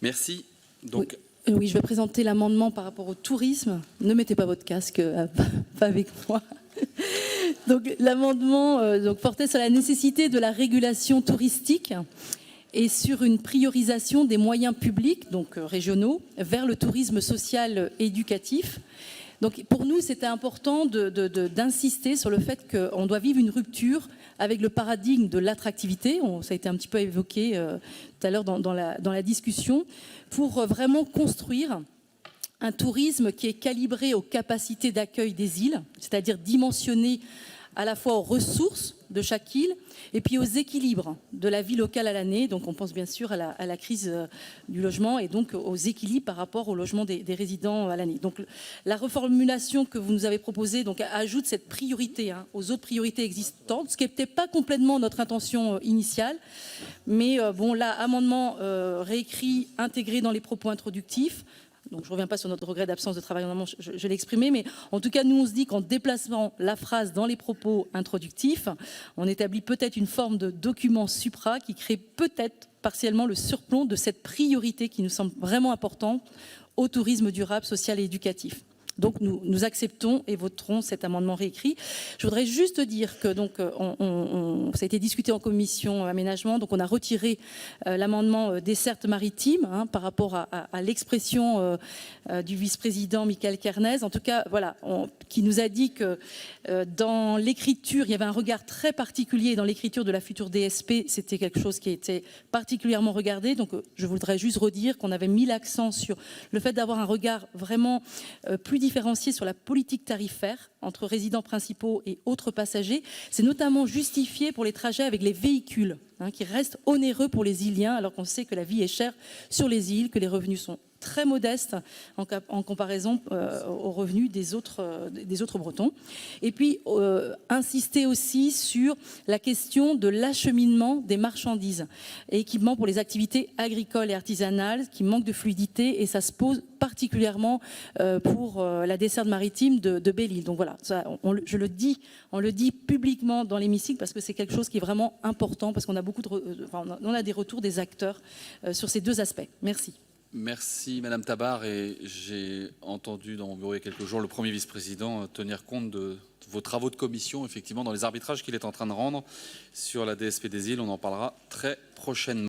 Merci. Donc, oui, je vais présenter l'amendement par rapport au tourisme. Ne mettez pas votre casque, pas avec moi. Donc, l'amendement portait sur la nécessité de la régulation touristique et sur une priorisation des moyens publics, donc régionaux, vers le tourisme social et éducatif. Donc pour nous, c'était important d'insister sur le fait qu'on doit vivre une rupture avec le paradigme de l'attractivité. Ça a été un petit peu évoqué tout à l'heure dans la discussion, pour vraiment construire un tourisme qui est calibré aux capacités d'accueil des îles, c'est-à-dire dimensionné à la fois aux ressources de chaque île et puis aux équilibres de la vie locale à l'année. Donc on pense bien sûr à la crise du logement et donc aux équilibres par rapport au logement des résidents à l'année. Donc la reformulation que vous nous avez proposée donc, ajoute cette priorité aux autres priorités existantes, ce qui n'était pas complètement notre intention initiale. Mais bon, là, amendement réécrit, intégré dans les propos introductifs. Donc je ne reviens pas sur notre regret d'absence de travail en amont, je l'ai exprimé, mais en tout cas, nous, on se dit qu'en déplaçant la phrase dans les propos introductifs, on établit peut-être une forme de document supra qui crée peut-être partiellement le surplomb de cette priorité qui nous semble vraiment importante au tourisme durable, social et éducatif. Donc nous acceptons et voterons cet amendement réécrit. Je voudrais juste dire que donc, ça a été discuté en commission aménagement, donc on a retiré l'amendement desserte maritime par rapport à l'expression du vice-président Michael Kernez. En tout cas, voilà, qui nous a dit que dans l'écriture, il y avait un regard très particulier dans l'écriture de la future DSP. C'était quelque chose qui était particulièrement regardé. Donc je voudrais juste redire qu'on avait mis l'accent sur le fait d'avoir un regard vraiment plus différencié sur la politique tarifaire entre résidents principaux et autres passagers. C'est notamment justifié pour les trajets avec les véhicules qui restent onéreux pour les Iliens, alors qu'on sait que la vie est chère sur les îles, que les revenus sont très modestes en comparaison aux revenus des autres Bretons. Et puis, insister aussi sur la question de l'acheminement des marchandises et équipements pour les activités agricoles et artisanales qui manquent de fluidité, et ça se pose particulièrement pour la desserte maritime de Belle-Île. Donc voilà, ça, on le dit publiquement dans l'hémicycle parce que c'est quelque chose qui est vraiment important, parce qu'on a on a des retours des acteurs sur ces deux aspects. Merci. Merci Madame Tabar, et j'ai entendu dans mon bureau il y a quelques jours le Premier vice-président tenir compte de vos travaux de commission, effectivement, dans les arbitrages qu'il est en train de rendre sur la DSP des îles. On en parlera très prochainement.